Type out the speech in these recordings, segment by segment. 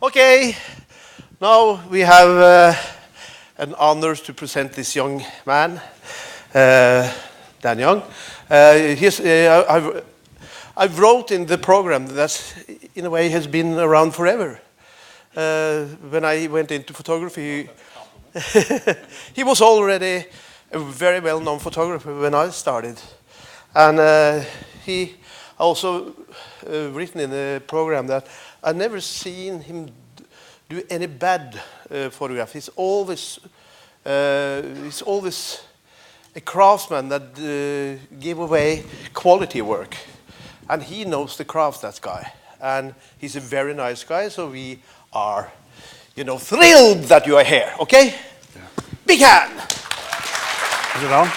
Okay, now we have an honor to present this young man, Dan Young. I've wrote in the program that, in a way, has been around forever. When I went into photography, he was already a very well-known photographer when I started, and he also written in the program that I've never seen him do any bad photograph. He's always a craftsman that give away quality work, and he knows the craft, that guy, and he's a very nice guy. So we are, thrilled that you are here. Okay, yeah. Big hand. Is it on?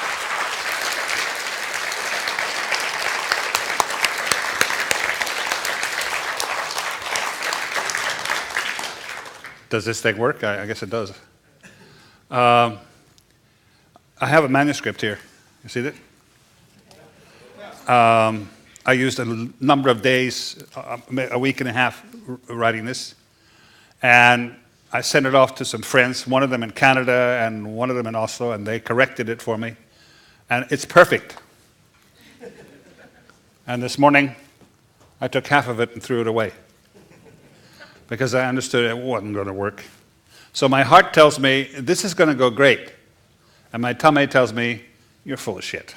Does this thing work? I guess it does. I have a manuscript here. You see that? I used a number of days, a week and a half, writing this. And I sent it off to some friends, one of them in Canada and one of them in Oslo, and they corrected it for me. And it's perfect. And this morning, I took half of it and threw it away, because I understood it wasn't going to work. So my heart tells me, this is going to go great. And my tummy tells me, you're full of shit.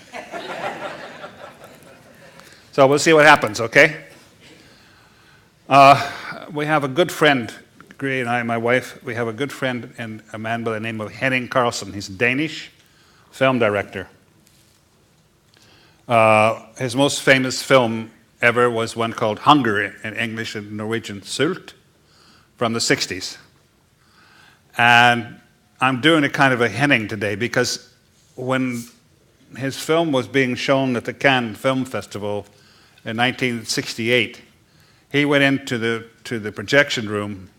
So we'll see what happens, okay? We have a good friend, Gry and I, my wife, we have a good friend and a man by the name of Henning Carlsen. He's a Danish film director. His most famous film ever was one called Hunger, in English and Norwegian, Sult, from the 60s. And I'm doing a kind of a Henning today, because when his film was being shown at the Cannes Film Festival in 1968, he went into the projection room,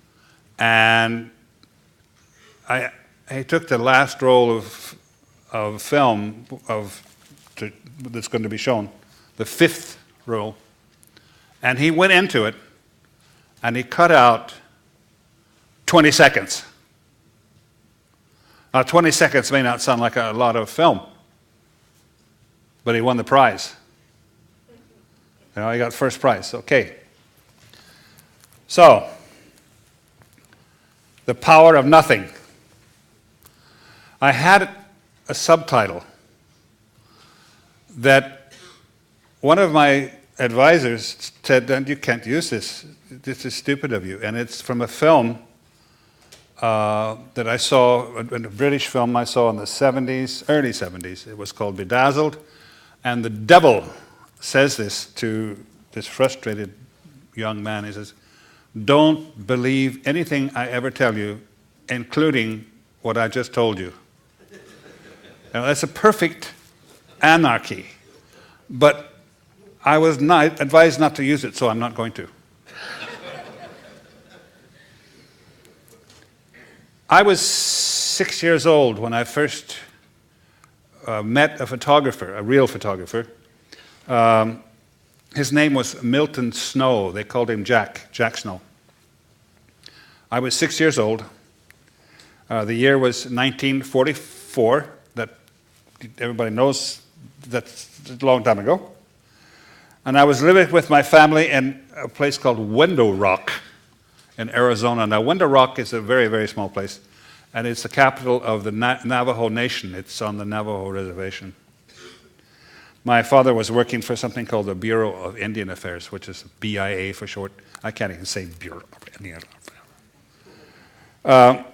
and he took the last roll of film that's going to be shown, the 5th roll, and he went into it, and he cut out 20 seconds. Now, 20 seconds may not sound like a lot of film, but he won the prize. He got first prize. Okay. So, The Power of Nothing. I had a subtitle that one of my advisors said, you can't use this. This is stupid of you. And it's from a film that I saw, a British film I saw in the 70s, early 70s. It was called Bedazzled. And the devil says this to this frustrated young man. He says, don't believe anything I ever tell you, including what I just told you. Now, that's a perfect anarchy. But I was advised not to use it, so I'm not going to. I was 6 years old when I first met a photographer, a real photographer. His name was Milton Snow. They called him Jack Snow. I was 6 years old. The year was 1944. That everybody knows, that's a long time ago. And I was living with my family in a place called Window Rock in Arizona. Now, Window Rock is a very, very small place, and it's the capital of the Navajo Nation. It's on the Navajo Reservation. My father was working for something called the Bureau of Indian Affairs, which is BIA for short. I can't even say Bureau of Indian Affairs.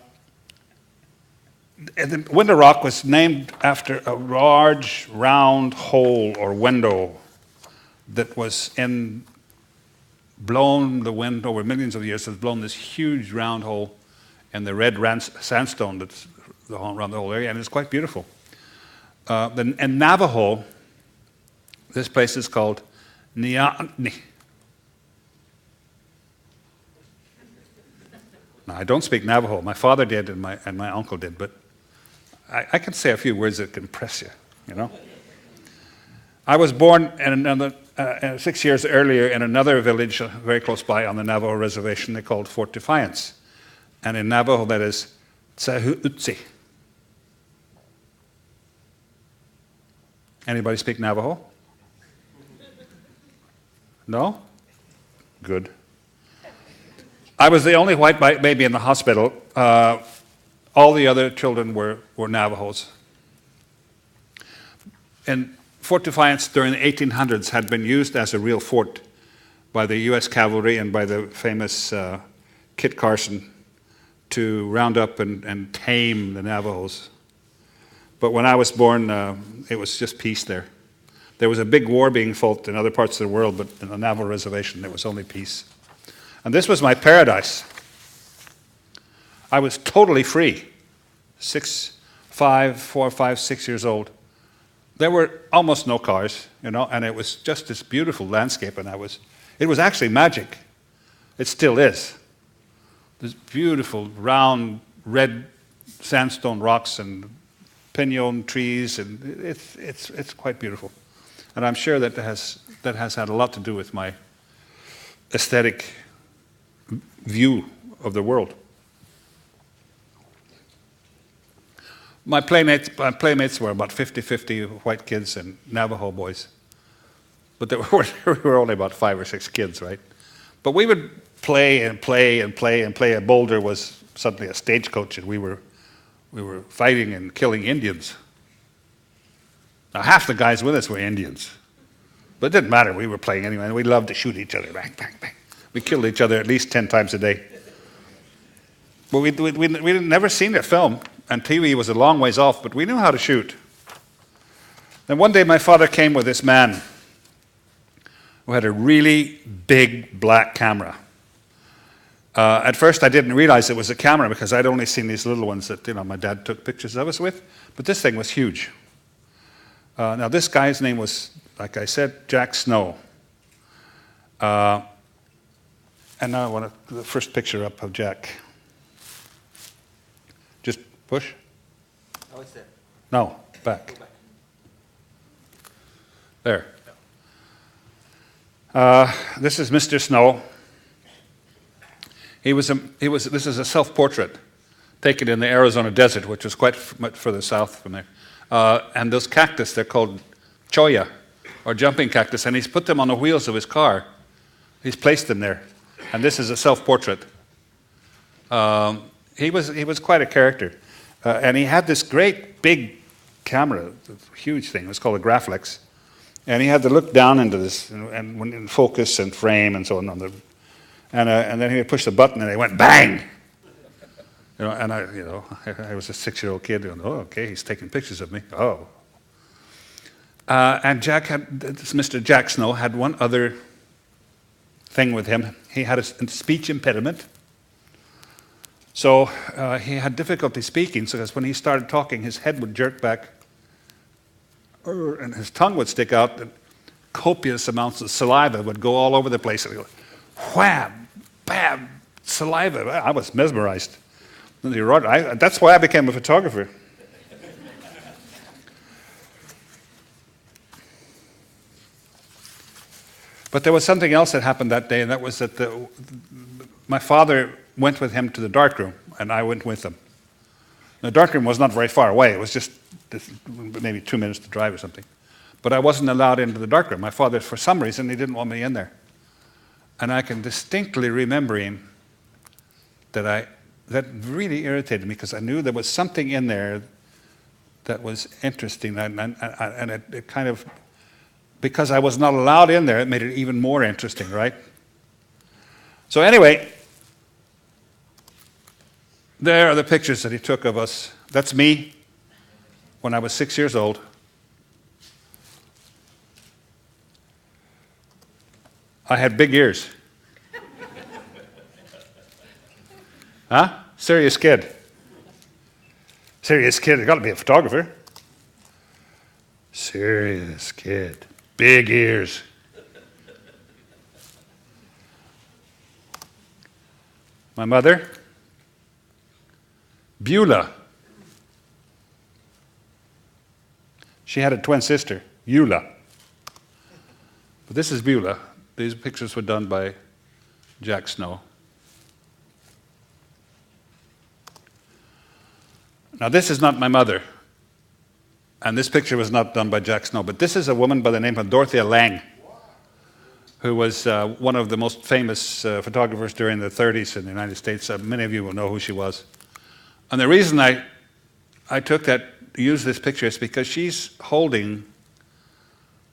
And Window Rock was named after a large, round hole or window that was blown the wind over millions of years, has blown this huge round hole in the red sandstone that's around the whole area, and it's quite beautiful. In Navajo, this place is called Niani. Now, I don't speak Navajo. My father did, and my uncle did, but I can say a few words that can impress you, I was born in 6 years earlier in another village very close by on the Navajo reservation they called Fort Defiance. And in Navajo that is Tsahuutsi. Anybody speak Navajo? No? Good. I was the only white baby in the hospital. All the other children were Navajos. And Fort Defiance during the 1800s had been used as a real fort by the U.S. cavalry and by the famous Kit Carson to round up and tame the Navajos. But when I was born, it was just peace there. There was a big war being fought in other parts of the world, but in the Navajo reservation, there was only peace. And this was my paradise. I was totally free. 4, 5, 6 years old. There were almost no cars, and it was just this beautiful landscape, and it was actually magic. It still is. This beautiful, round, red sandstone rocks and pinon trees, and it's quite beautiful. And I'm sure that has had a lot to do with my aesthetic view of the world. My playmates were about 50-50 white kids and Navajo boys. But there were only about 5 or 6 kids, right? But we would play and play and play and play. A boulder was suddenly a stagecoach, and we were fighting and killing Indians. Now, half the guys with us were Indians. But it didn't matter. We were playing anyway, and we loved to shoot each other. Bang, bang, bang. We killed each other at least 10 times a day. But we'd never seen a film, and TV was a long ways off, but we knew how to shoot. Then one day my father came with this man who had a really big black camera. At first I didn't realize it was a camera because I'd only seen these little ones that my dad took pictures of us with, but this thing was huge. Now this guy's name was, like I said, Jack Snow. And now I want the first picture up of Jack. Just push. Oh, it's there. No, back. Go back. There. This is Mr. Snow. This is a self-portrait taken in the Arizona desert, which was quite much further south from there. And those cactus, they're called cholla, or jumping cactus, and he's put them on the wheels of his car. He's placed them there. And this is a self-portrait. He was quite a character. And he had this great big camera, huge thing. It was called a Graflex. And he had to look down into this, and when in focus and frame and so on. And then he would push the button, and it went bang. And I was a 6-year-old kid. Going, oh, okay, he's taking pictures of me. Oh. And Mr. Jack Snow had one other thing with him. He had a speech impediment. So he had difficulty speaking, so because when he started talking, his head would jerk back, and his tongue would stick out, and copious amounts of saliva would go all over the place. And he'd go, wham, bam, saliva. I was mesmerized. That's why I became a photographer. But there was something else that happened that day, and that was that my father went with him to the darkroom, and I went with him. The darkroom was not very far away. It was just maybe 2 minutes to drive or something. But I wasn't allowed into the darkroom. My father, for some reason, he didn't want me in there. And I can distinctly remember him that really irritated me because I knew there was something in there that was interesting. And it kind of, because I was not allowed in there, it made it even more interesting, right? So anyway, there are the pictures that he took of us. That's me when I was 6 years old. I had big ears. Huh? Serious kid. Serious kid. I've got to be a photographer. Serious kid. Big ears. My mother, Beulah. She had a twin sister, Eula. But this is Beulah. These pictures were done by Jack Snow. Now, this is not my mother, and this picture was not done by Jack Snow, but this is a woman by the name of Dorothea Lange, who was one of the most famous photographers during the 30s in the United States. Many of you will know who she was. And the reason I used this picture is because she's holding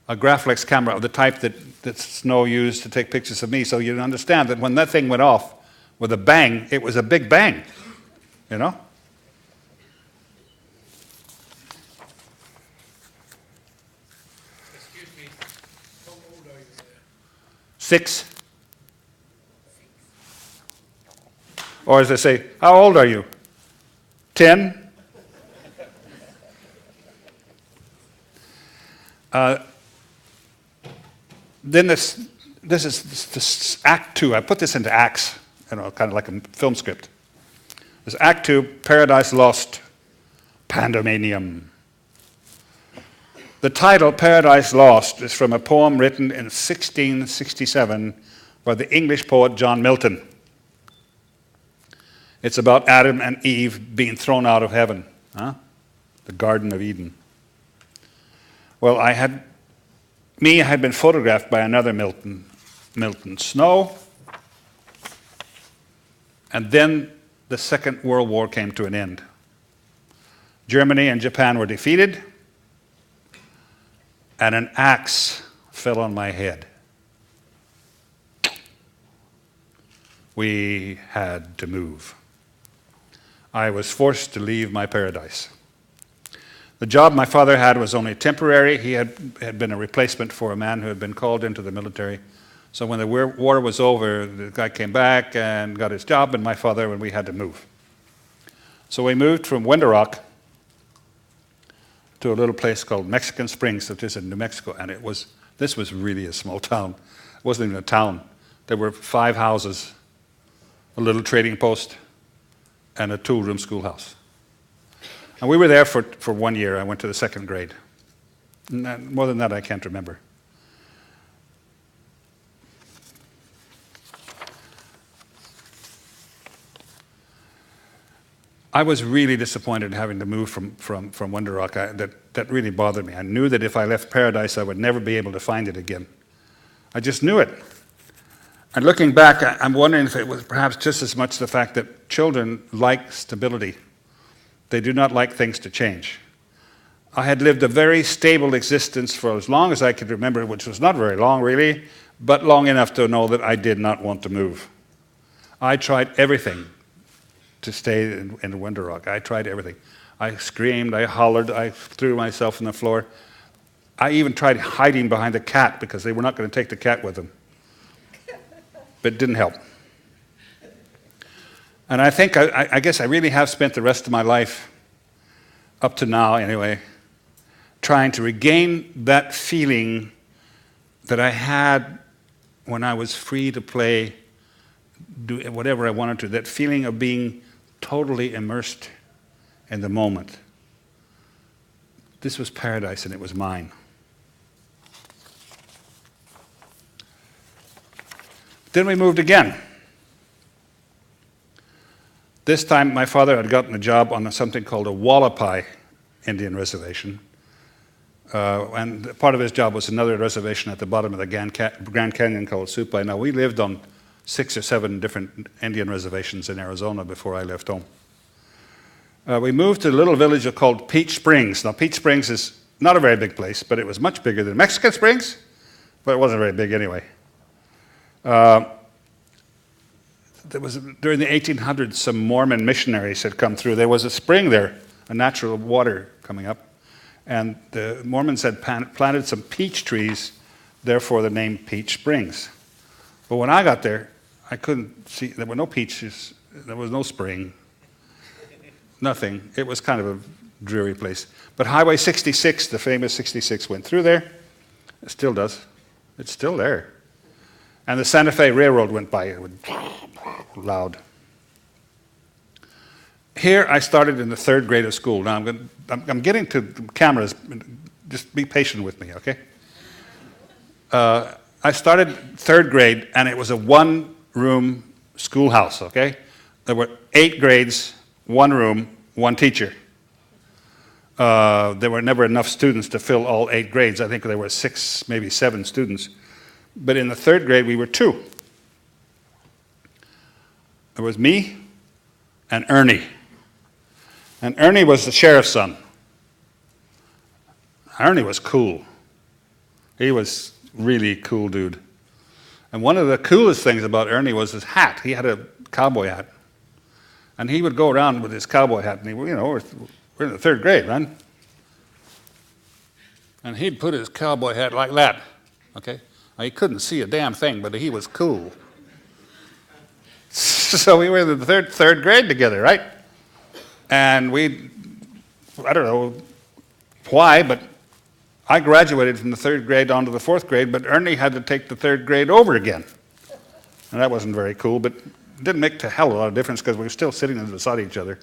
a Graflex camera of the type that Snow used to take pictures of me. So you understand that when that thing went off with a bang, it was a big bang, you know? Excuse me, how old are you there? 6. Or as they say, how old are you? 10. Then this is Act 2. I put this into acts, kind of like a film script. There's Act 2, Paradise Lost, Pandemonium. The title, Paradise Lost, is from a poem written in 1667 by the English poet John Milton. It's about Adam and Eve being thrown out of heaven, the Garden of Eden. Well, I had been photographed by another Milton Snow, and then the Second World War came to an end. Germany and Japan were defeated, and an axe fell on my head. We had to move. I was forced to leave my paradise. The job my father had was only temporary. He had been a replacement for a man who had been called into the military. So when the war was over, the guy came back and got his job, and my father, and we had to move. So we moved from Window-Rock to a little place called Mexican Springs, which is in New Mexico, and this was really a small town. It wasn't even a town. There were 5 houses, a little trading post, and a 2-room schoolhouse. And we were there for 1 year. I went to the 2nd grade. More than that, I can't remember. I was really disappointed having to move from Window-Rock. That really bothered me. I knew that if I left Paradise, I would never be able to find it again. I just knew it. And looking back, I'm wondering if it was perhaps just as much the fact that children like stability. They do not like things to change. I had lived a very stable existence for as long as I could remember, which was not very long really, but long enough to know that I did not want to move. I tried everything to stay in Window-Rock. I tried everything. I screamed, I hollered, I threw myself on the floor. I even tried hiding behind the cat because they were not going to take the cat with them. But it didn't help. And I think, I guess I really have spent the rest of my life, up to now anyway, trying to regain that feeling that I had when I was free to play, do whatever I wanted to, that feeling of being totally immersed in the moment. This was paradise and it was mine. Then we moved again. This time my father had gotten a job on something called a Wallapai Indian reservation. And part of his job was another reservation at the bottom of the Grand Canyon called Supai. Now, we lived on 6 or 7 different Indian reservations in Arizona before I left home. We moved to a little village called Peach Springs. Now, Peach Springs is not a very big place, but it was much bigger than Mexican Springs, but it wasn't very big anyway. There was, during the 1800s, some Mormon missionaries had come through. There was a spring there, a natural water coming up, and the Mormons had planted some peach trees, therefore the name Peach Springs. But when I got there, I couldn't see, there were no peaches, there was no spring, nothing. It was kind of a dreary place. But Highway 66, the famous 66, went through there. It still does. It's still there. And the Santa Fe Railroad went by. It was loud. Here I started in the 3rd grade of school. Now I'm getting to cameras. Just be patient with me, okay? I started third grade, and it was a one-room schoolhouse, okay? There were 8 grades, 1 room, 1 teacher. There were never enough students to fill all 8 grades. I think there were 6, maybe 7 students. But in the third grade, we were 2. There was me and Ernie. And Ernie was the sheriff's son. Ernie was cool. He was really cool dude. And one of the coolest things about Ernie was his hat. He had a cowboy hat. And he would go around with his cowboy hat, and he, you know, we're in the third grade, man. And he'd put his cowboy hat like that, okay? Now, he couldn't see a damn thing, but he was cool. So we were in the third grade together, right? And I don't know why, but I graduated from the third grade onto the fourth grade, but Ernie had to take the third grade over again. And that wasn't very cool, but it didn't make a hell of a lot of difference because we were still sitting beside each other.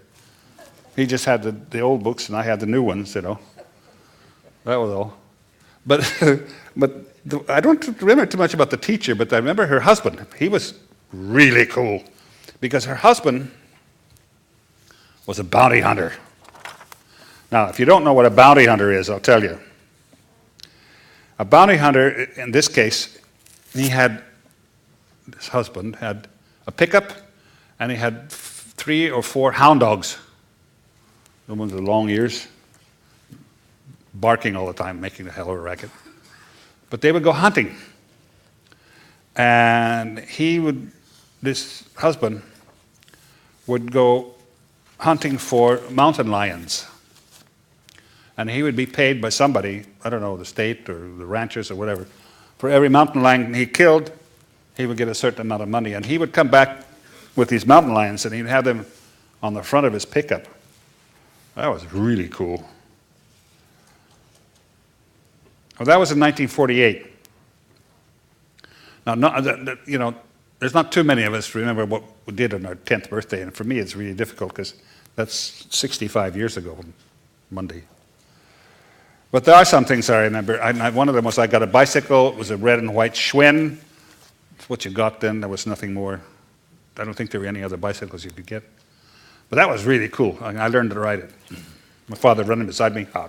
He just had the old books, and I had the new ones, you know. That was all. But I don't remember too much about the teacher, but I remember her husband. He was really cool because her husband was a bounty hunter. Now, if you don't know what a bounty hunter is, I'll tell you. A bounty hunter, in this case, this husband had a pickup, and he had 3 or 4 hound dogs. The ones with the long ears, barking all the time, making a hell of a racket. But they would go hunting. And this husband would go hunting for mountain lions. And he would be paid by somebody, I don't know, the state or the ranchers or whatever. For every mountain lion he killed, he would get a certain amount of money. And he would come back with these mountain lions, and he'd have them on the front of his pickup. That was really cool. Well, that was in 1948. Now, you know, there's not too many of us remember what we did on our 10th birthday, and for me it's really difficult because that's 65 years ago, Monday. But there are some things I remember. One of them was I got a bicycle. It was a red and white Schwinn. It's what you got then. There was nothing more. I don't think there were any other bicycles you could get. But that was really cool. I learned to ride it. My father running beside me. Oh,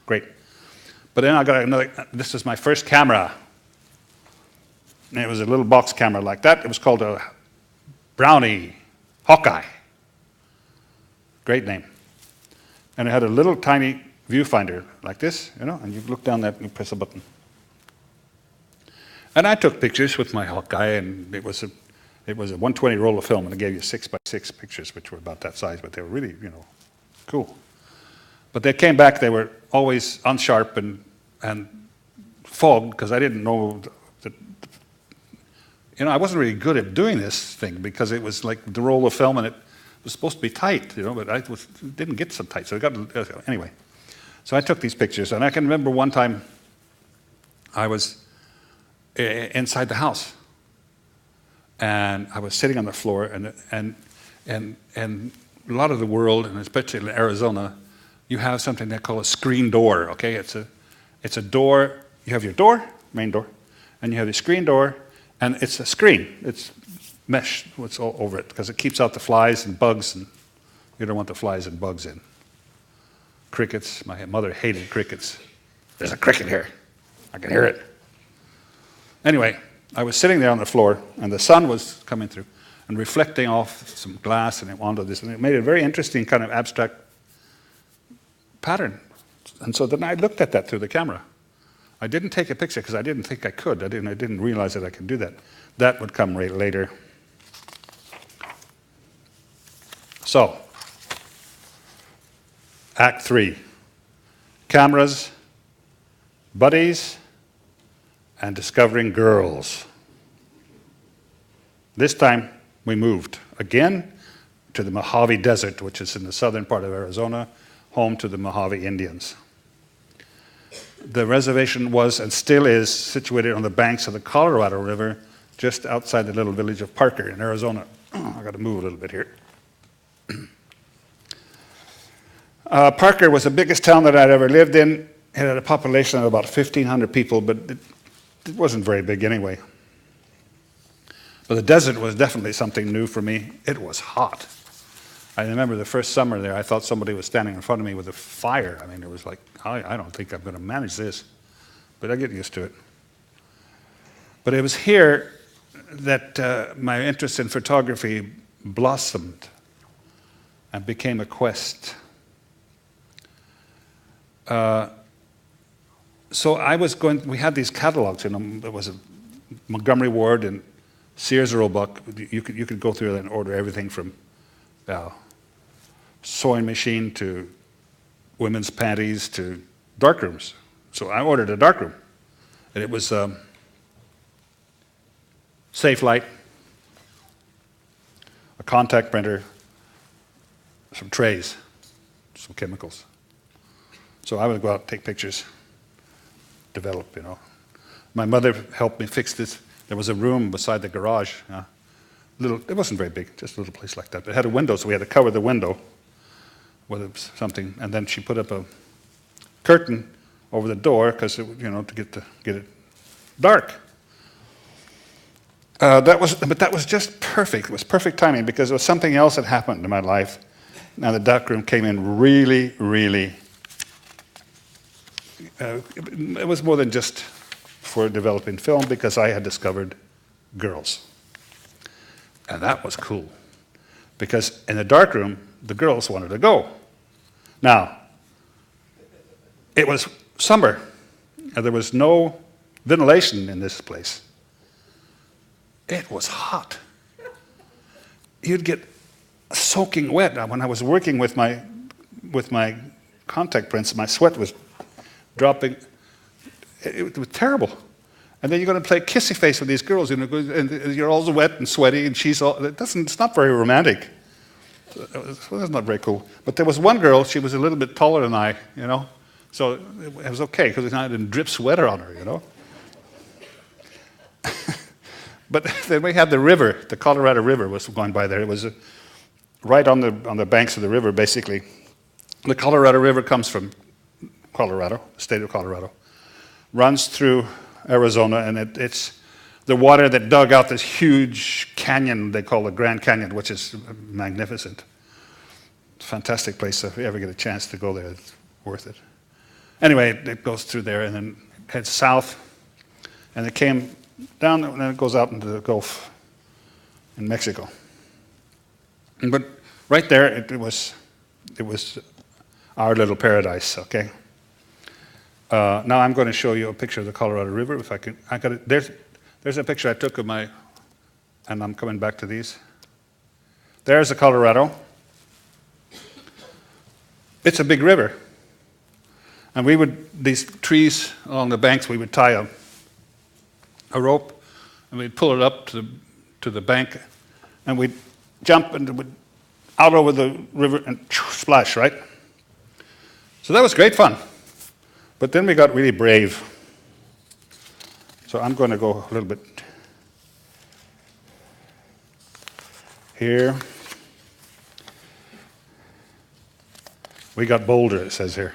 great. But then I got another. This was my first camera. And it was a little box camera like that. It was called a Brownie Hawkeye. Great name. And it had a little tiny viewfinder like this, you know, and you look down that and you press a button. And I took pictures with my Hawkeye, and it was a 120 roll of film, and it gave you 6 by 6 pictures, which were about that size, but they were really, you know, cool. But they came back, they were always unsharp and fogged, because I didn't know that, you know, I wasn't really good at doing this thing, because it was like the roll of film, and it was supposed to be tight, you know, but it didn't get so tight, so it got, anyway. So I took these pictures, and I can remember one time I was inside the house, and I was sitting on the floor, and a lot of the world, and especially in Arizona, you have something they call a screen door. Okay, it's a door. You have your door, main door, and you have your screen door, and it's a screen. It's mesh. What's all over it because it keeps out the flies and bugs, and you don't want the flies and bugs in. Crickets. My mother hated crickets. There's a cricket here. I can hear it. Anyway, I was sitting there on the floor, and the sun was coming through and reflecting off some glass and onto this, and it made a very interesting kind of abstract pattern. And so then I looked at that through the camera. I didn't take a picture because I didn't think I could. I didn't realize that I could do that. That would come right later. So, Act 3. Cameras, buddies, and discovering girls. This time we moved again to the Mojave Desert, which is in the southern part of Arizona, home to the Mojave Indians. The reservation was and still is situated on the banks of the Colorado River, just outside the little village of Parker in Arizona. I've got to move a little bit here. Parker was the biggest town that I'd ever lived in. It had a population of about 1,500 people, but it it wasn't very big anyway. But the desert was definitely something new for me. It was hot. I remember the first summer there, I thought somebody was standing in front of me with a fire. I mean, it was like, I don't think I'm going to manage this. But I get used to it. But it was here that my interest in photography blossomed and became a quest. So we had these catalogs, there was a Montgomery Ward and Sears Roebuck. You could go through and order everything from sewing machine to women's panties to darkrooms. So I ordered a darkroom, and it was safe light, a contact printer, some trays, some chemicals. So I would go out and take pictures, develop, My mother helped me fix this. There was a room beside the garage. It wasn't very big, just a little place like that. But it had a window, so we had to cover the window with something. And then she put up a curtain over the door because, to get it dark. But that was just perfect. It was perfect timing because there was something else that happened in my life. Now the darkroom came in really, really. It was more than just for developing film because I had discovered girls. And that was cool. Because in the darkroom, the girls wanted to go. Now, it was summer, and there was no ventilation in this place. It was hot. You'd get soaking wet. When I was working with my contact prints, my sweat was dropping. It was terrible. And then you're going to play kissy face with these girls, and you're all wet and sweaty, and it's not very romantic. That's not very cool. But there was one girl, she was a little bit taller than I, so it was okay, because I didn't drip sweater on her, But then we had the river, the Colorado River was going by there. It was right on the banks of the river, basically. The Colorado River comes from Colorado, the state of Colorado, runs through Arizona, and it's the water that dug out this huge canyon they call the Grand Canyon, which is magnificent. Fantastic place. If you ever get a chance to go there, it's worth it. Anyway, it goes through there and then heads south, and it came down, and then it goes out into the Gulf in Mexico. But right there, it was our little paradise. Okay. Now I'm going to show you a picture of the Colorado River. If I can, I got it. There's a picture I took of and I'm coming back to these. There's the Colorado. It's a big river. And these trees along the banks, we would tie a rope, and we'd pull it up to the bank, and we'd jump and we'd out over the river and splash, right? So that was great fun. But then we got really brave. So I'm going to go a little bit here. We got bolder, it says here,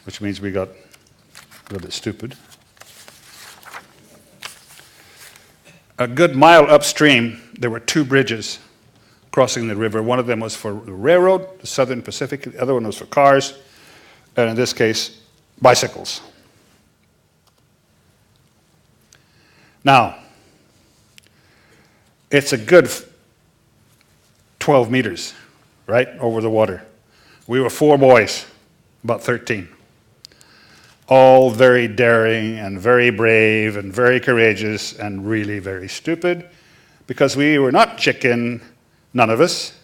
which means we got a little bit stupid. A good mile upstream, there were two bridges crossing the river. One of them was for the railroad, the Southern Pacific. The other one was for cars, and in this case, bicycles. Now, it's a good 12 meters, right, over the water. We were 4 boys, about 13. All very daring and very brave and very courageous and really very stupid because we were not chicken, none of us.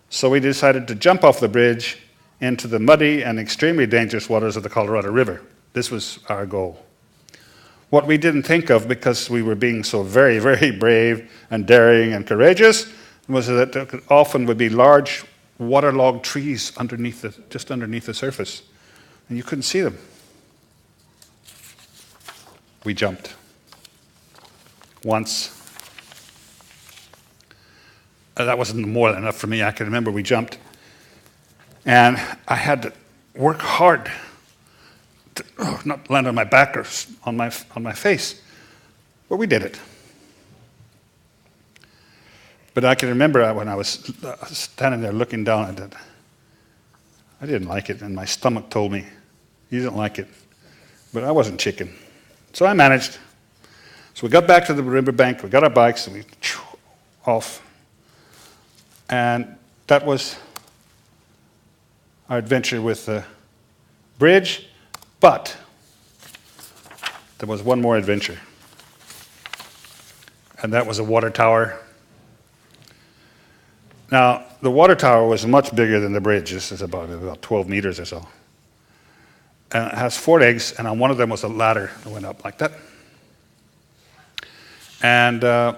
So we decided to jump off the bridge into the muddy and extremely dangerous waters of the Colorado River. This was our goal. What we didn't think of, because we were being so very, very brave and daring and courageous, was that there often would be large waterlogged trees just underneath the surface, and you couldn't see them. We jumped once. That wasn't more than enough for me. I can remember we jumped, and I had to work hard not land on my back or on my face. But we did it. But I can remember when I was standing there looking down at it, I didn't like it, and my stomach told me, you didn't like it. But I wasn't chicken. So I managed. So we got back to the riverbank, we got our bikes, and we off. And that was our adventure with the bridge, but there was one more adventure. And that was a water tower. Now, the water tower was much bigger than the bridge. This is about 12 meters or so. And it has 4 legs, and on one of them was a ladder that went up like that. And, there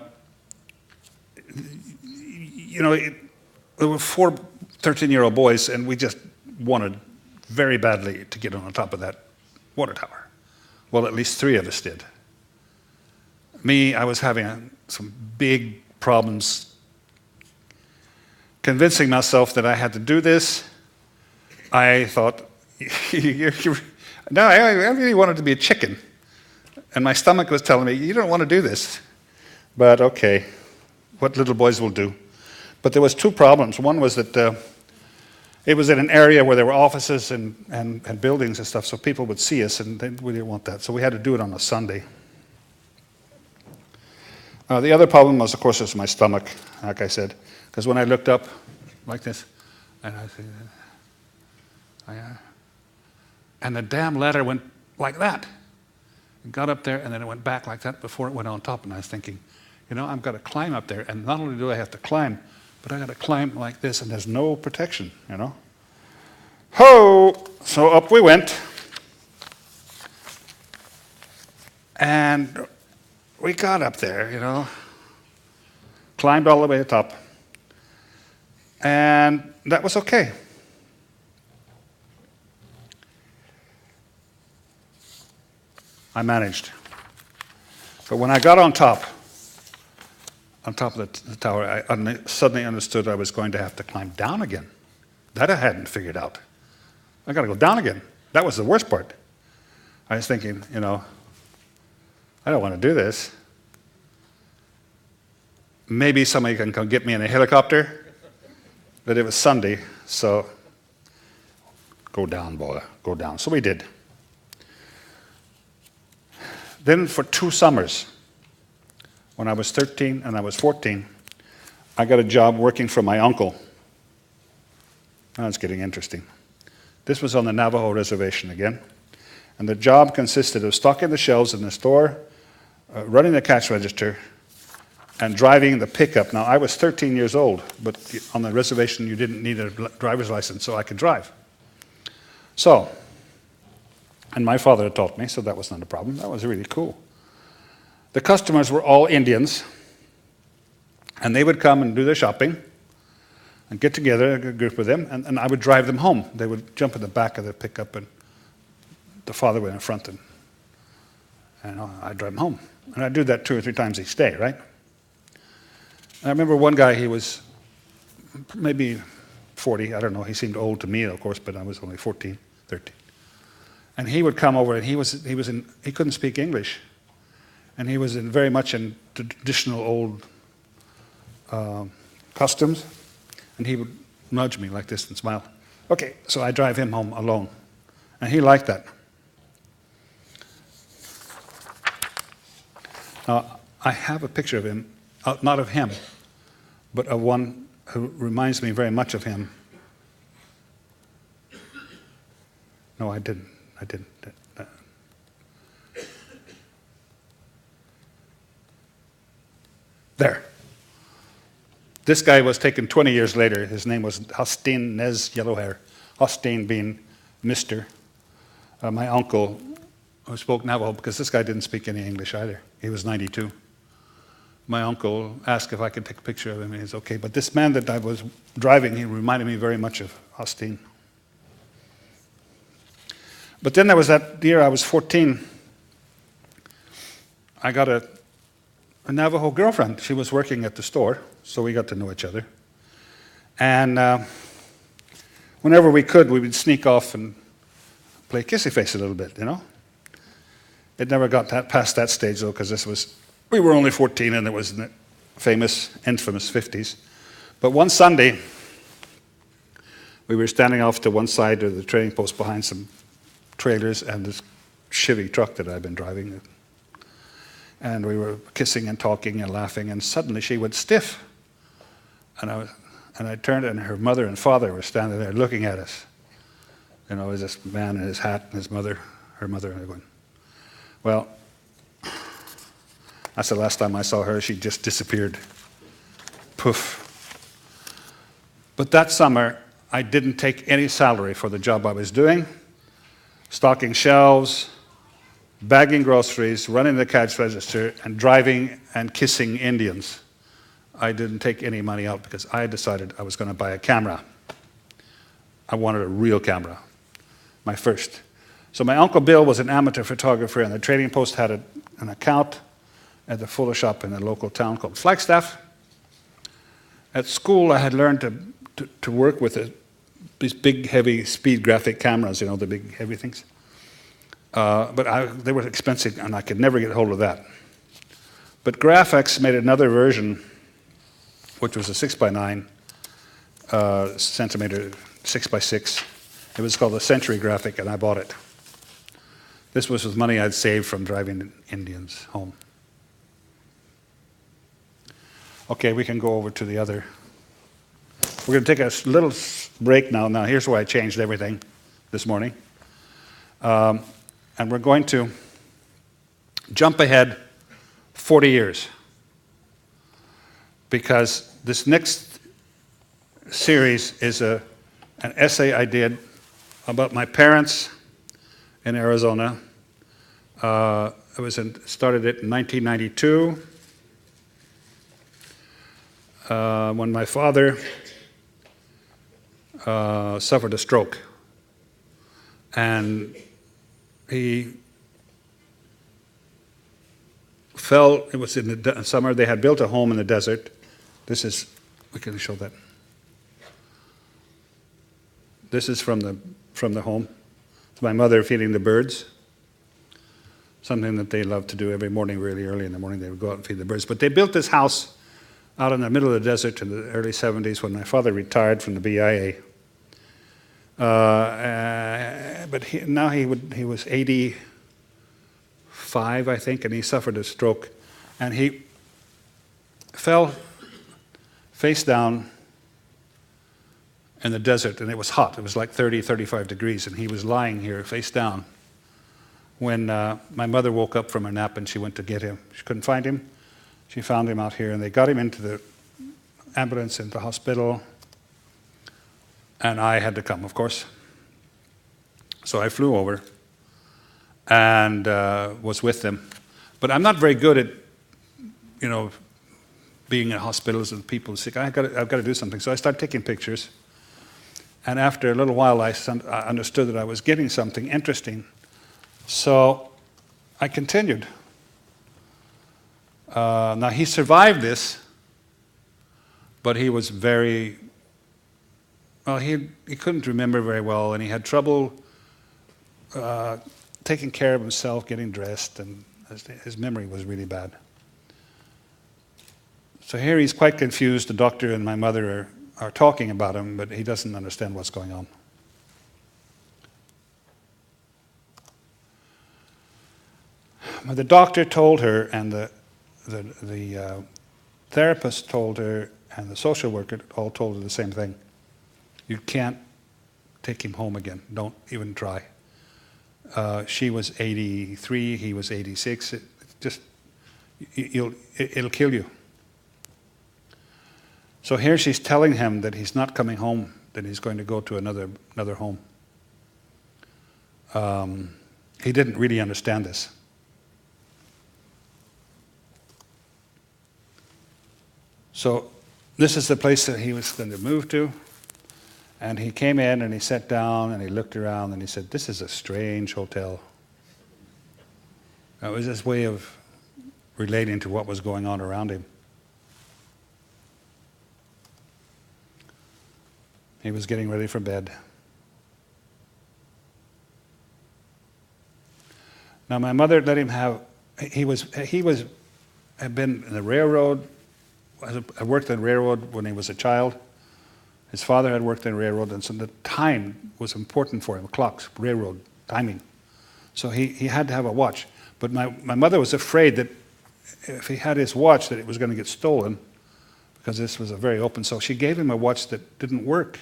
were 4 13-year-old boys, and we just wanted very badly to get on top of that water tower. Well, at least 3 of us did. Me, I was having some big problems convincing myself that I had to do this. I thought, no, I really wanted to be a chicken. And my stomach was telling me, you don't want to do this. But okay, what little boys will do. But there was 2 problems. One was that it was in an area where there were offices and buildings and stuff, so people would see us, and we didn't want that. So we had to do it on a Sunday. The other problem was, of course, my stomach, like I said, because when I looked up like this, and I said, and the damn ladder went like that. It got up there, and then it went back like that before it went on top, and I was thinking, I've got to climb up there, and not only do I have to climb, but I got to climb like this, and there's no protection, Ho! So up we went, and we got up there, climbed all the way to the top, and that was okay. I managed. But when I got on top of the tower, I suddenly understood I was going to have to climb down again. That I hadn't figured out. I got to go down again. That was the worst part. I was thinking, I don't want to do this. Maybe somebody can come get me in a helicopter. But it was Sunday, so go down, boy, go down. So we did. Then for 2 summers, when I was 13 and I was 14, I got a job working for my uncle. Now it's getting interesting. This was on the Navajo reservation again. And the job consisted of stocking the shelves in the store, running the cash register, and driving the pickup. Now, I was 13 years old, but on the reservation you didn't need a driver's license, so I could drive. So, and my father had taught me, so that was not a problem. That was really cool. The customers were all Indians, and they would come and do their shopping and get together, a group of them, and I would drive them home. They would jump in the back of the pickup, and the father went in front, and I'd drive them home. And I'd do that 2 or 3 times each day, right? I remember one guy, he was maybe 40, I don't know, he seemed old to me, of course, but I was only 14, 13. And he would come over, and he couldn't speak English. And he was very much in traditional old customs. And he would nudge me like this and smile. Okay, so I drive him home alone. And he liked that. Now, I have a picture of him, not of him, but of one who reminds me very much of him. No, I didn't. There. This guy was taken 20 years later. His name was Hosteen Nez Yellowhair. Hosteen being Mr. My uncle, who spoke Navajo, because this guy didn't speak any English either. He was 92. My uncle asked if I could take a picture of him, and he's okay. But this man that I was driving, he reminded me very much of Hosteen. But then there was that year I was 14. I got a Navajo girlfriend. She was working at the store, so we got to know each other. And whenever we could, we would sneak off and play kissy face a little bit, you know. It never got past that stage though, because we were only 14 and it was in the infamous 50s. But one Sunday, we were standing off to one side of the trading post behind some trailers and this Chevy truck that I'd been driving. And we were kissing and talking and laughing, and suddenly she went stiff. And I turned, and her mother and father were standing there looking at us. You know, it was this man in his hat and his mother, her mother, and I went, well, that's the last time I saw her. She just disappeared. Poof. But that summer, I didn't take any salary for the job I was doing. Stocking shelves, bagging groceries, running the cash register, and driving and kissing Indians. I didn't take any money out because I decided I was going to buy a camera. I wanted a real camera, my first. So my Uncle Bill was an amateur photographer, and the Trading Post had an account at the photo shop in a local town called Flagstaff. At school, I had learned to work with these big, heavy speed graphic cameras, you know, the big, heavy things. But they were expensive, and I could never get hold of that. But Graphics made another version, which was a 6x9 centimeter, 6x6. It was called the Century Graphic, and I bought it. This was with money I'd saved from driving Indians home. Okay, we can go over to the other. We're going to take a little break now. Now, here's why I changed everything this morning. And we're going to jump ahead 40 years. Because this next series is an essay I did about my parents in Arizona. Started it in 1992 when my father suffered a stroke, and he fell. It was in the summer. They had built a home in the desert. We can show that. This is from the home. It's my mother feeding the birds. Something that they love to do every morning, really early in the morning. They would go out and feed the birds. But they built this house out in the middle of the desert in the early 70s when my father retired from the BIA. But he was 85, I think, and he suffered a stroke. And he fell face down in the desert, and it was hot. It was like 30, 35 degrees, and he was lying here face down when my mother woke up from her nap and she went to get him. She couldn't find him. She found him out here, and they got him into the ambulance into the hospital, and I had to come, of course. So I flew over and was with them. But I'm not very good at, being in hospitals and people sick. I've got to do something. So I started taking pictures. And after a little while, I understood that I was getting something interesting. So I continued. Now, he survived this, but he was he couldn't remember very well, and he had trouble taking care of himself, getting dressed, and his memory was really bad. So here he's quite confused. The doctor and my mother are talking about him, but he doesn't understand what's going on. But the doctor told her, and the therapist told her, and the social worker all told her the same thing. You can't take him home again. Don't even try. She was 83, he was 86. It'll kill you. So here she's telling him that he's not coming home, that he's going to go to another home. He didn't really understand this. So this is the place that he was going to move to. And he came in and he sat down and he looked around and he said, "This is a strange hotel." That was his way of relating to what was going on around him. He was getting ready for bed. Now my mother let him have. Had been in the railroad. I worked in the railroad when he was a child. His father had worked in the railroad, and so the time was important for him. Clocks, railroad timing. So he had to have a watch. But my mother was afraid that if he had his watch, that it was going to get stolen, because this was a very open. So she gave him a watch that didn't work.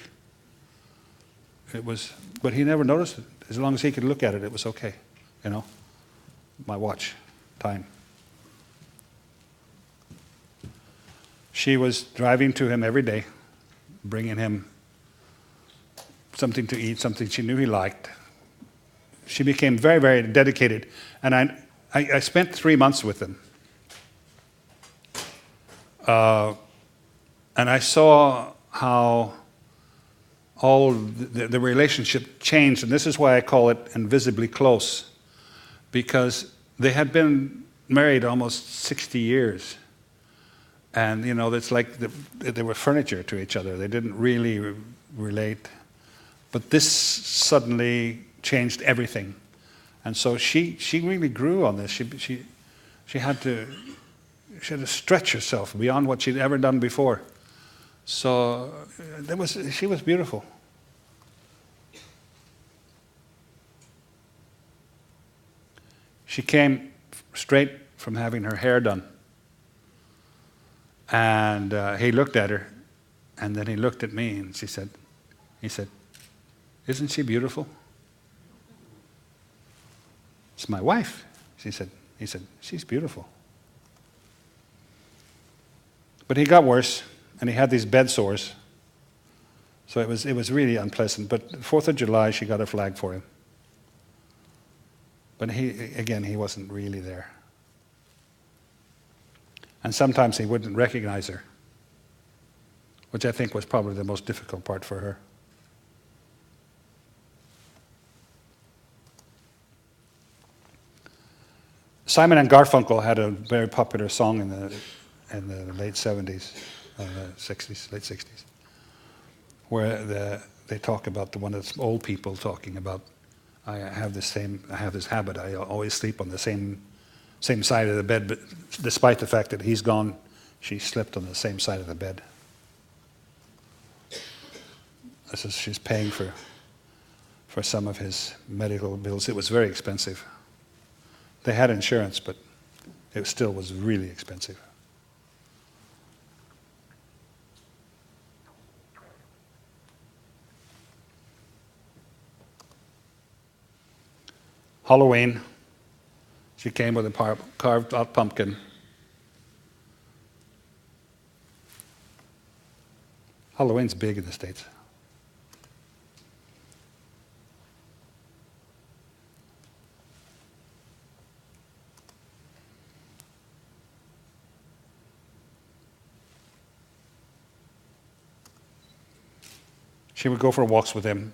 But he never noticed it. As long as he could look at it, it was okay. You know, my watch, time. She was driving to him every day, bringing him something to eat, something she knew he liked. She became very, very dedicated. And I spent 3 months with him. And I saw how all the relationship changed. And this is why I call it invisibly close. Because they had been married almost 60 years. And, you know, it's like they were furniture to each other. They didn't really relate. But this suddenly changed everything. And so she really grew on this. She had to stretch herself beyond what she'd ever done before. So she was beautiful. She came straight from having her hair done. And he looked at her, and then he looked at me, and he said, "Isn't she beautiful?" "It's my wife," he said, "She's beautiful." But he got worse, and he had these bed sores. So it was really unpleasant. But 4th of July, she got a flag for him. But he wasn't really there. And sometimes he wouldn't recognize her, which I think was probably the most difficult part for her. Simon and Garfunkel had a very popular song in the late 70s, 60s, late 60s, where they talk about the one that's old people talking about, I have this habit, I always sleep on the same side of the bed, but despite the fact that he's gone, she slept on the same side of the bed. She's paying for some of his medical bills. It was very expensive. They had insurance, but it still was really expensive. Halloween, she came with a carved out pumpkin. Halloween's big in the States. She would go for walks with him.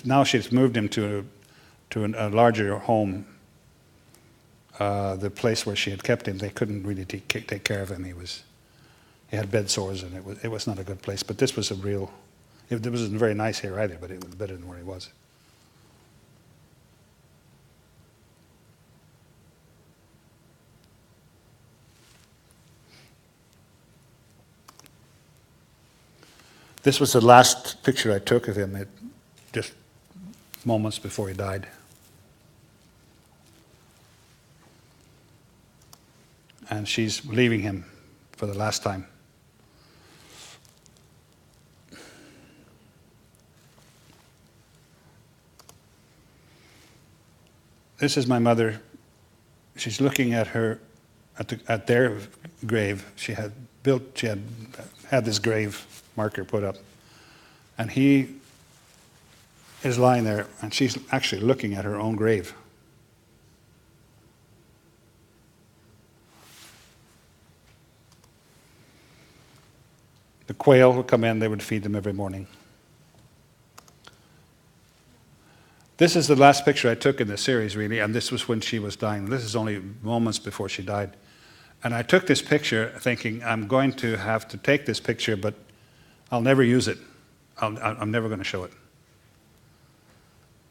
Now she's moved him to a larger home. The place where she had kept him, they couldn't really take care of him. He had bed sores, and it was not a good place. But this was it wasn't very nice here either, but it was better than where he was. This was the last picture I took of him, just moments before he died. And she's leaving him for the last time. This is my mother. She's looking at their grave. She had this grave marker put up, and he is lying there, and she's actually looking at her own grave. The quail would come in, they would feed them every morning. This is the last picture I took in the series, really, and this was when she was dying. This is only moments before she died. And I took this picture thinking, I'm going to have to take this picture, but I'll never use it. I'm never going to show it.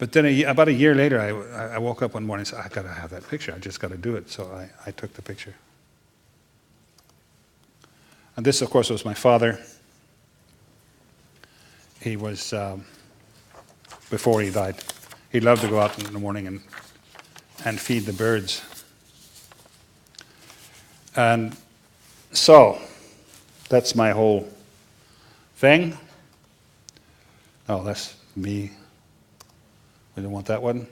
But then about a year later, I woke up one morning and said, I got to have that picture. I just got to do it. So I took the picture. And this, of course, was my father. He was, before he died, he loved to go out in the morning and feed the birds. And so, that's my whole thing. Oh, that's me. We don't want that one.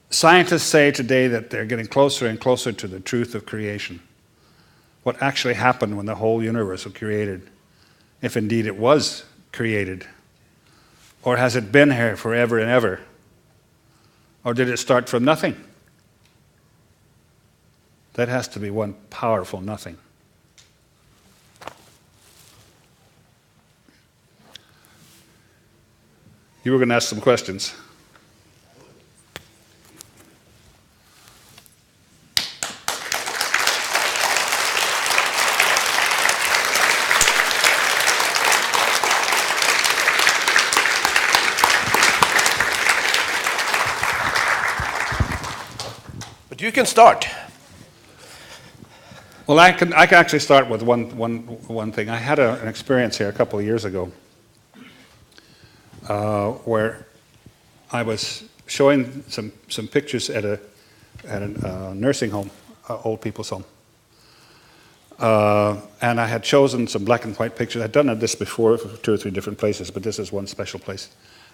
Scientists say today that they're getting closer and closer to the truth of creation. What actually happened when the whole universe was created, if indeed it was created. Or has it been here forever and ever? Or did it start from nothing? That has to be one powerful nothing. You were going to ask some questions. But you can start. Well, I can actually start with one thing. I had an experience here a couple of years ago where I was showing some pictures at a nursing home, old people's home. And I had chosen some black and white pictures. I'd done this before for 2 or 3 different places, but this is one special place.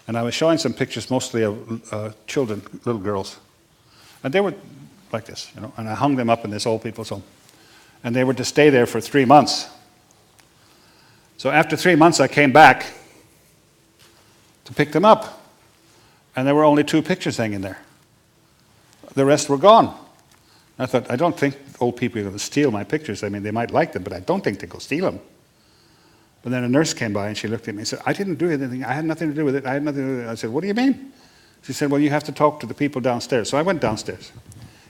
And I was showing some pictures mostly of children, little girls. And they were like this, you know, and I hung them up in this old people's home. And they were to stay there for 3 months. So after 3 months, I came back to pick them up. And there were only 2 pictures hanging there. The rest were gone. I thought, I don't think old people are going to steal my pictures. I mean, they might like them, but I don't think they'll go steal them. But then a nurse came by and she looked at me and said, I didn't do anything. I had nothing to do with it. I had nothing to do with it. I said, what do you mean? She said, well, you have to talk to the people downstairs. So I went downstairs.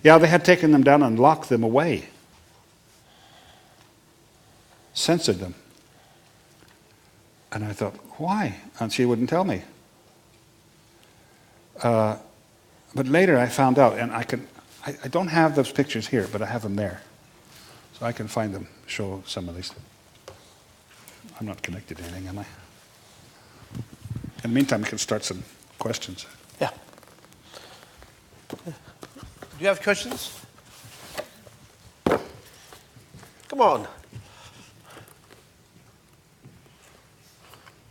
Yeah, they had taken them down and locked them away. Censored them. And I thought, why? And she wouldn't tell me. But later I found out, and I don't have those pictures here, but I have them there. So I can find them, show some of these. I'm not connected to anything, am I? In the meantime, we can start some questions. Yeah. Do you have questions? Come on.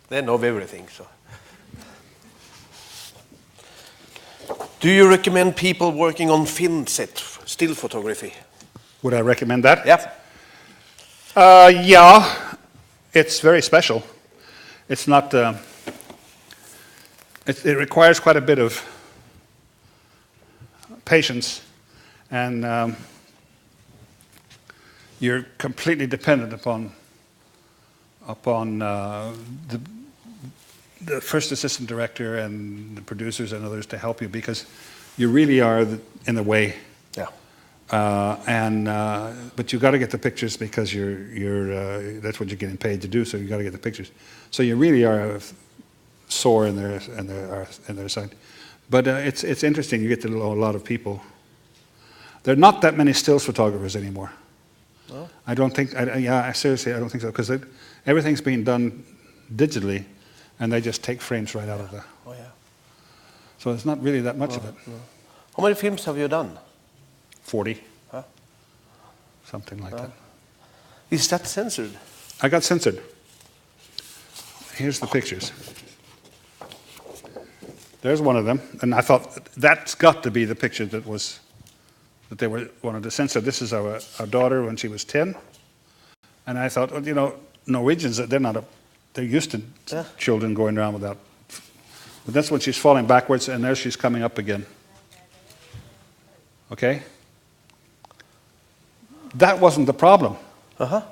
They know everything, so. Do you recommend people working on film set, still photography? Would I recommend that? Yeah. Yeah, it's very special. It's not, it requires quite a bit of patience, and you're completely dependent upon the first assistant director and the producers and others to help you, because you really are in the way. Yeah. But you got to get the pictures because that's what you're getting paid to do. So you got to get the pictures. So you really are sore in their side. But it's interesting. You get to know a lot of people. There are not that many stills photographers anymore. No? I don't think. Seriously, I don't think so, because everything's being done digitally, and they just take frames right out of the. Oh yeah. So there's not really that much of it. No. How many films have you done? 40. Huh? Something like that. Is that censored? I got censored. Here's the pictures. There's one of them, and I thought that's got to be the picture that they wanted to censor. This is our daughter when she was 10, and I thought, well, you know, Norwegians, they're used to children going around without. But that's when she's falling backwards, and there she's coming up again. Okay? That wasn't the problem. Uh-huh.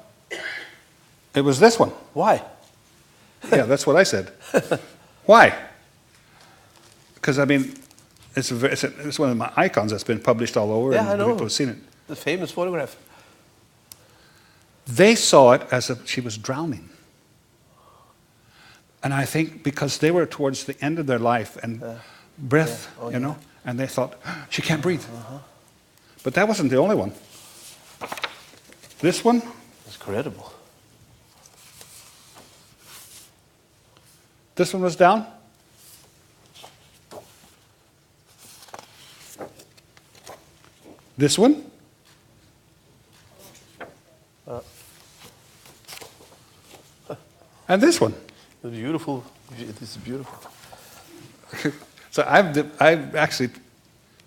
It was this one. Why? Yeah, that's what I said. Why? Because, I mean, it's one of my icons that's been published all over, Yeah, and I know. people have seen it. The famous photograph. They saw it as if she was drowning. And I think because they were towards the end of their life and breath, Yeah. Oh, you yeah. know, and they thought, she can't breathe. But that wasn't the only one. This one, It's incredible. this one was down. This one. And this one. It's beautiful. It is beautiful. So I'm actually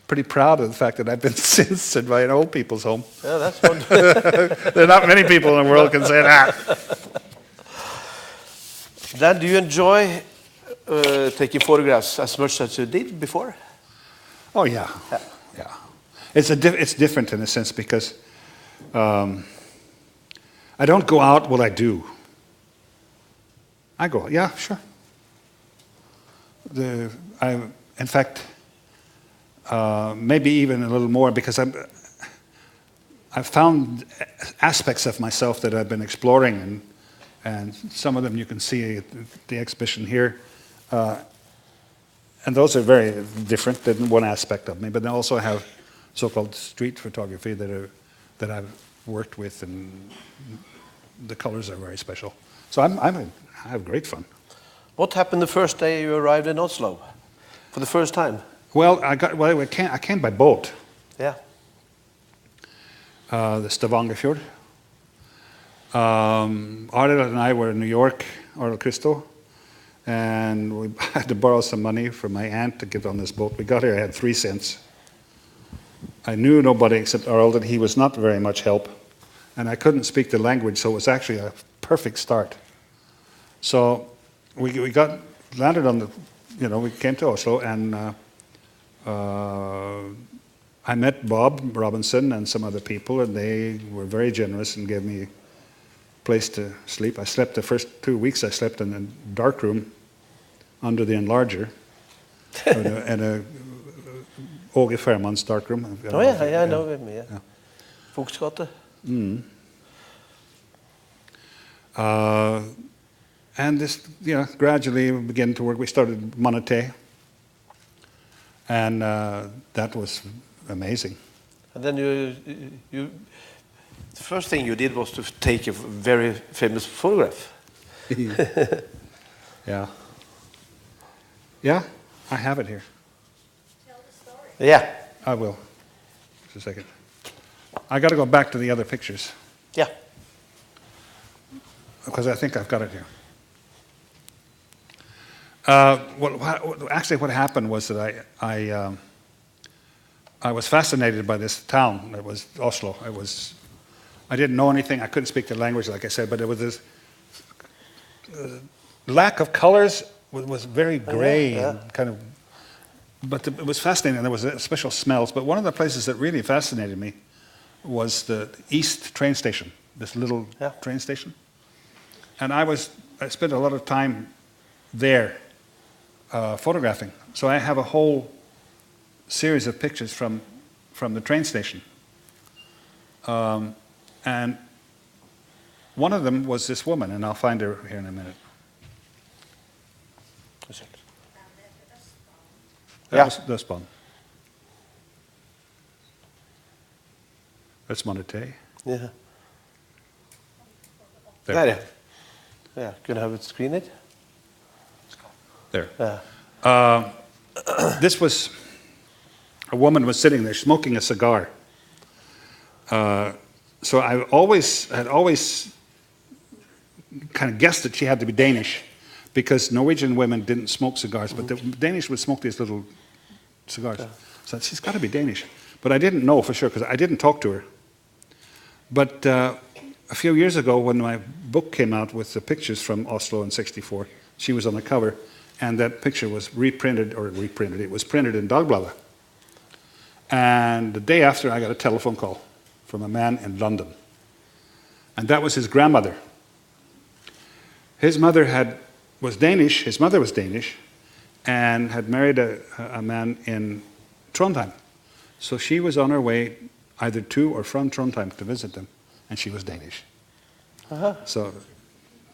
pretty proud of the fact that I've been censored by an old people's home. Yeah, that's one. There are not many people in the world can say that. Dan, do you enjoy taking photographs as much as you did before? Oh yeah, yeah. It's different in a sense because I don't go out. Well, I do. I go. Yeah, sure. In fact, maybe even a little more because I've found aspects of myself that I've been exploring, and some of them you can see at the exhibition here. And those are very different than one aspect of me, but I also have so-called street photography that I've worked with, and the colors are very special. So I have great fun. What happened the first day you arrived in Oslo? For the first time? Well, I came by boat. Yeah. The Stavangerfjord. Arild and I were in New York, Arild Christo, and we had to borrow some money from my aunt to get on this boat. We got here, I had 3 cents. I knew nobody except Arild, and he was not very much help. And I couldn't speak the language, so it was actually a perfect start. So we landed on the, we came to Oslo, and I met Bob Robinson and some other people, and they were very generous and gave me a place to sleep. I slept the first 2 weeks, I slept in a dark room under the enlarger, in a Åge Fairmann's dark room. Oh yeah, I know him, yeah. Fuchsgate. And this, gradually we began to work. We started Monete, and that was amazing. And then the first thing you did was to take a very famous photograph. Yeah. Yeah, I have it here. Tell the story. Yeah. I will. Just a second. I got to go back to the other pictures Yeah. because I think I've got it here. What happened was that I was fascinated by this town. It was Oslo. I didn't know anything. I couldn't speak the language, like I said, but it was this lack of colors was very gray and kind of. But it was fascinating. And there was special smells. But one of the places that really fascinated me was the East train station. This little train station. And I spent a lot of time there photographing. So I have a whole series of pictures from the train station. And one of them was this woman, and I'll find her here in a minute. That was Dødsbanen. That's Monete. Yeah. There. Yeah. Yeah. Can I have it screen it? There. Yeah. This was, a woman was sitting there smoking a cigar. So I had always kind of guessed that she had to be Danish, because Norwegian women didn't smoke cigars, but the Danish would smoke these little cigars. So she's got to be Danish. But I didn't know for sure, because I didn't talk to her. But a few years ago, when my book came out with the pictures from Oslo in '64, she was on the cover, and that picture was it was printed in Dagbladet. And the day after, I got a telephone call from a man in London. And that was his grandmother. His mother was Danish, his mother was Danish, and had married a man in Trondheim. So she was on her way either to or from Trondheim to visit them, and she was Danish. So,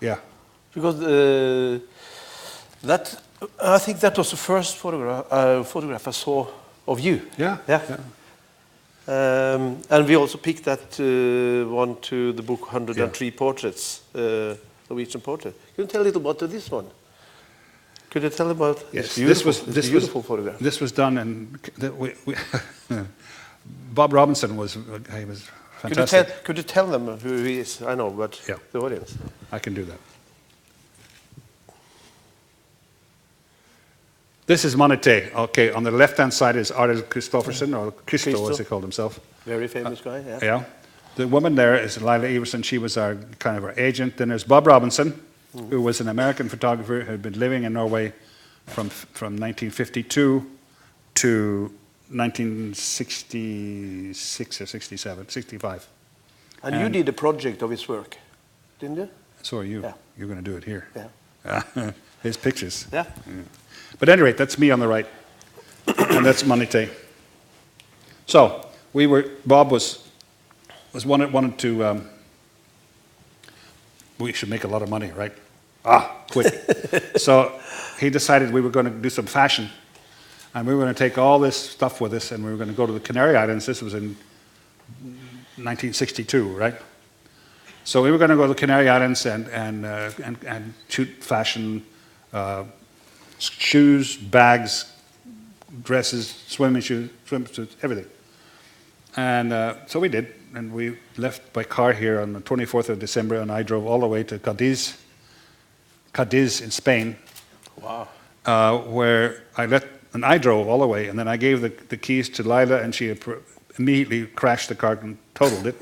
yeah. Because That I think that was the first photograph I saw of you. Yeah. Yeah. And we also picked that one to the book 103 Portraits, Norwegian Portrait. Can you tell a little about this one? Could you tell about Yes, this beautiful photograph? This was done in Bob Robinson was he was fantastic. Could you tell them who he is? I know, but Yeah. the audience. I can do that. This is Monete. Okay, on the left-hand side is Arild Kristoffersen, or Christo, Christo. as he called himself. Very famous guy. Yeah. Yeah. The woman there is Lila Everson. She was our kind of our agent. Then there's Bob Robinson, who was an American photographer who had been living in Norway from 1952 to 1966 or 67, 65. And you did a project of his work, didn't you? So are you. Yeah. You're going to do it here. Yeah. His pictures. Yeah. But at any rate, that's me on the right, and that's Monete. So Bob wanted to. We should make a lot of money, right? Quick. So he decided we were going to do some fashion, and we were going to take all this stuff with us, and we were going to go to the Canary Islands. This was in 1962, right? So we were going to go to the Canary Islands and shoot fashion. Shoes, bags, dresses, swimming shoes, swimsuits, everything. And so we did, and we left by car here on the 24th of December, and I drove all the way to Cadiz in Spain. Wow. Where I drove all the way, and then I gave the keys to Lila, and she immediately crashed the car and totaled it.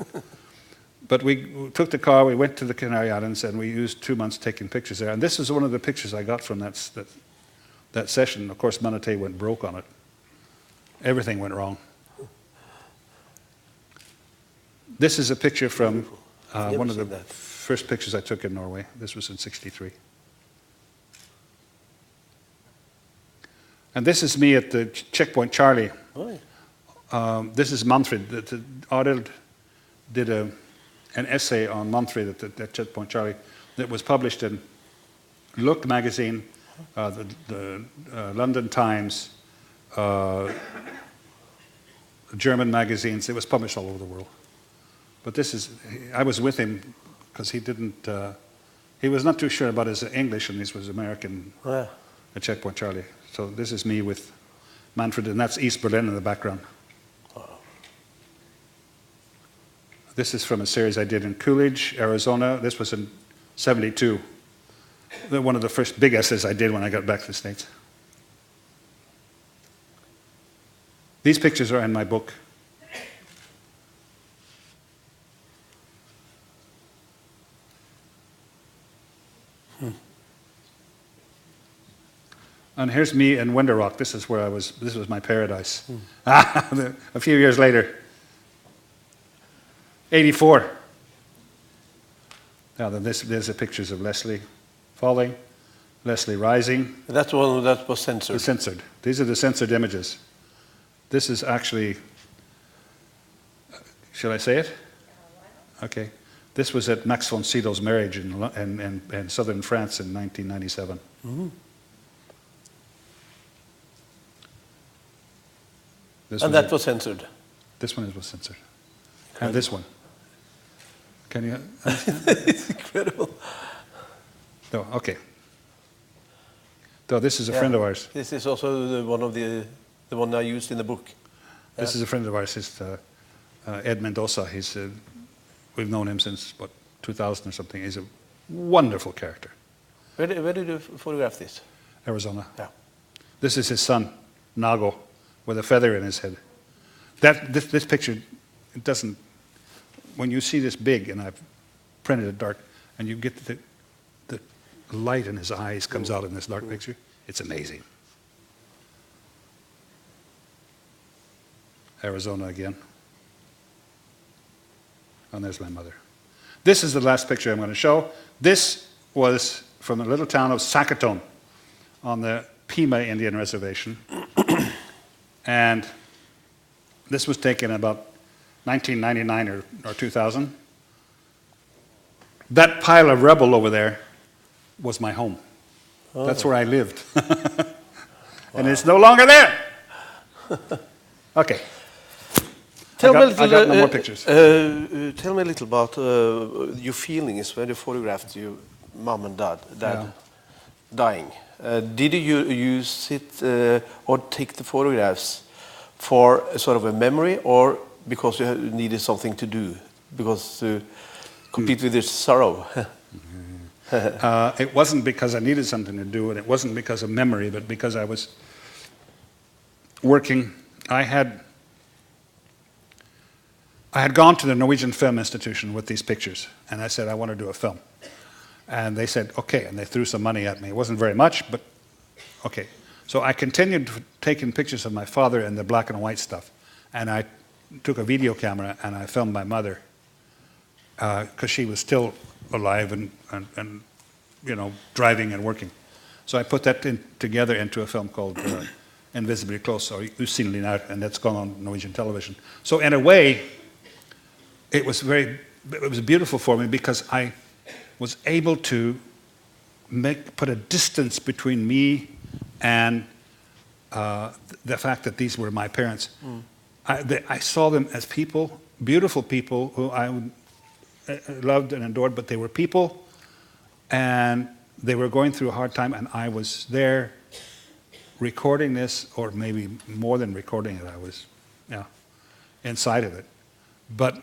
But we took the car, we went to the Canary Islands, and we used 2 months taking pictures there. And this is one of the pictures I got from that session. Of course, Monete went broke on it. Everything went wrong. This is a picture from one of the first pictures I took in Norway. This was in '63. And this is me at the Checkpoint Charlie. Oh, This is Manfred. Arild did an essay on Manfred at Checkpoint Charlie that was published in Look magazine, the London Times, German magazines. It was published all over the world. But I was with him because he was not too sure about his English, and this was American yeah. at Checkpoint Charlie. So this is me with Manfred, and that's East Berlin in the background. This is from a series I did in Coolidge, Arizona. This was in '72. One of the first big essays I did when I got back to the States. These pictures are in my book. And here's me in Winter Rock. This is where I was. This was my paradise. A few years later, '84. Now, there's the pictures of Leslie falling, Leslie rising. That one that was censored. Censored. These are the censored images. This is actually. Shall I say it? Okay. This was at Max von Sydow's marriage in southern France in 1997. Mm-hmm. And that was censored. This one was censored. And this one. Can you It's incredible. No, okay. So this is a friend of ours. This is also the one I used in the book. This is a friend of ours. He's Ed Mendoza. We've known him since 2000 or something. He's a wonderful character. Where did you photograph this? Arizona. Yeah. This is his son, Nago, with a feather in his head. This picture, it doesn't. When you see this big, and I've printed it dark, and you get the light in his eyes comes out in this dark picture, it's amazing. Arizona again. And there's my mother. This is the last picture I'm going to show. This was from the little town of Sacaton on the Pima Indian Reservation. And this was taken about 1999 or 2000. That pile of rubble over there was my home. That's where I lived. And it's no longer there. Okay. I got no more pictures. Tell me a little about your feelings when you photographed your mom and dad Yeah. dying. Did you use it or take the photographs for a sort of a memory, or because you needed something to do, because to compete with this sorrow? It wasn't because I needed something to do, and it wasn't because of memory, but because I was working. I had gone to the Norwegian Film Institution with these pictures, and I said, I want to do a film. And they said, okay, and they threw some money at me. It wasn't very much, but okay. So I continued taking pictures of my father and the black and white stuff. And I took a video camera and I filmed my mother, because she was still alive and you know, driving and working. So I put that together into a film called Invisibly Close, or Usynlig nær, and that's gone on Norwegian television. So in a way, it was beautiful for me, because I was able to put a distance between me and the fact that these were my parents. I saw them as people, beautiful people who I loved and adored, but they were people, and they were going through a hard time, and I was there recording this, or maybe more than recording it, I was inside of it. But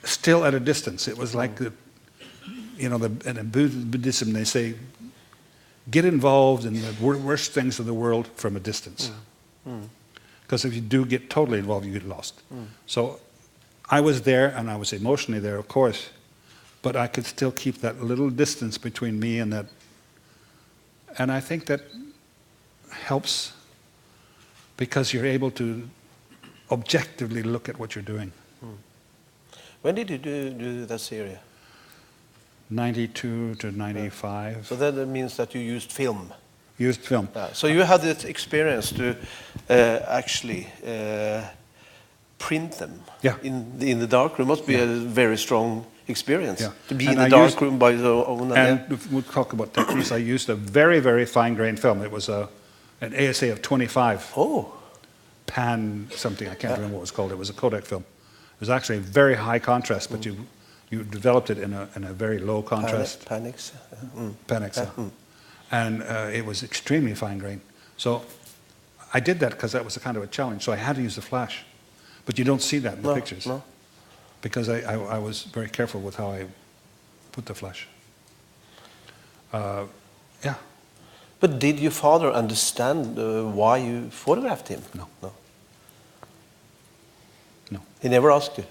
still at a distance. It was like, in Buddhism they say, get involved in the worst things of the world from a distance. Because if you do get totally involved, you get lost. So I was there, and I was emotionally there, of course, but I could still keep that little distance between me and that. And I think that helps, because you're able to objectively look at what you're doing. When did you do that series? 92 to 95. So that means that you used film. Used film. So you had the experience to actually print them in the dark room. Must be a very strong experience to be in the dark room by your own. And if we talk about techniques, I used a very, very fine-grained film. It was an ASA of 25. Oh. Pan something, I can't remember what it was called. It was a Kodak film. It was actually very high contrast, but you developed it in a very low contrast. Panics. Panics. And it was extremely fine-grained. So I did that because that was a kind of a challenge. So I had to use the flash. But you don't see that in the pictures. No. Because I was very careful with how I put the flash. Yeah. But did your father understand why you photographed him? No. He never asked you?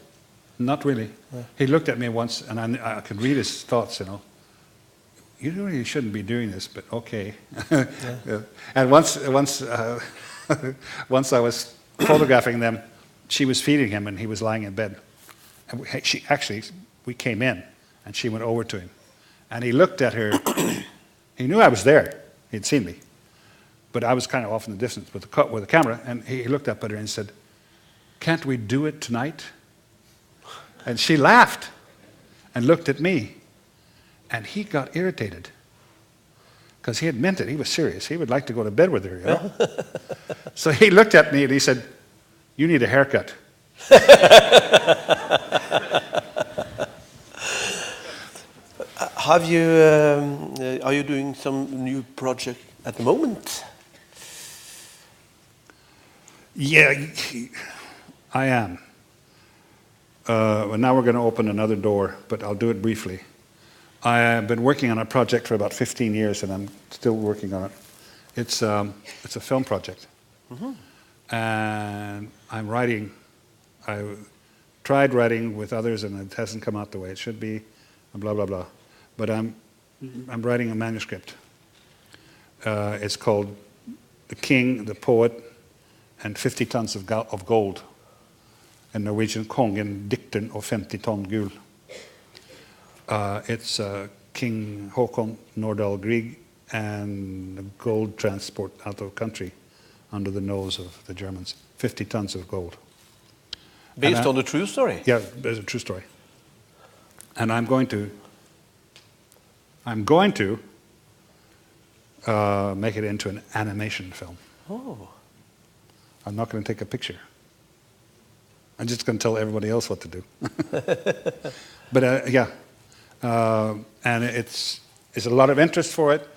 Not really. Yeah. He looked at me once, and I could read his thoughts, You really shouldn't be doing this, but okay. Yeah. And once I was photographing them, she was feeding him, and he was lying in bed. And we came in, and she went over to him. And he looked at her. He knew I was there. He'd seen me. But I was kind of off in the distance with the camera, and he looked up at her and said, "Can't we do it tonight?" And she laughed and looked at me. And he got irritated because he had meant it. He was serious. He would like to go to bed with her, So he looked at me and he said, "You need a haircut." Are you doing some new project at the moment? Yeah, I am. Now we're going to open another door, but I'll do it briefly. I've been working on a project for about 15 years, and I'm still working on it. It's a film project. And I'm writing. I tried writing with others, and it hasn't come out the way it should be, and blah, blah, blah. But I'm writing a manuscript. It's called The King, the Poet, and 50 Tons of Gold. In Norwegian, Kongen, dikteren og 50 tonn gull. It's King Håkon Nordahl Grieg and the gold transport out of country under the nose of the Germans. 50 tons of gold. Based on the true story? Yeah, it's a true story. And I'm going to make it into an animation film. Oh. I'm not going to take a picture. I'm just going to tell everybody else what to do. But yeah, and it's a lot of interest for it,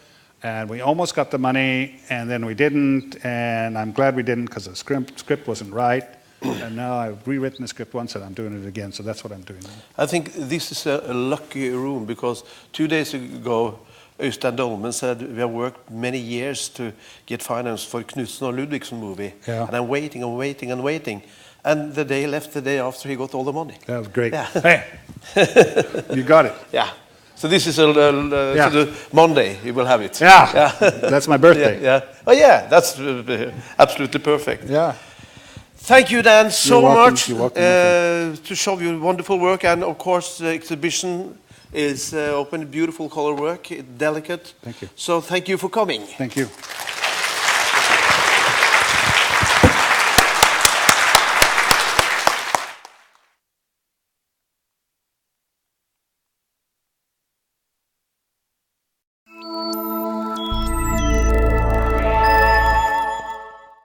and we almost got the money, and then we didn't, and I'm glad we didn't because the script wasn't right, and now I've rewritten the script once and I'm doing it again, so that's what I'm doing now. I think this is a lucky room because 2 days ago, Øystein Dolmen said we have worked many years to get finance for Knudsen og Ludvigsen movie, Yeah. and I'm waiting and waiting and waiting. And the day left the day after he got all the money. That was great. Yeah. Hey, you got it. Yeah. So this is Yeah. so the Monday you will have it. Yeah, that's my birthday. Yeah. Oh yeah, that's absolutely perfect. Yeah. Thank you, Dan, so You're welcome. much You're welcome, to show your wonderful work. And of course, the exhibition is open, beautiful color work, delicate. Thank you. So thank you for coming. Thank you.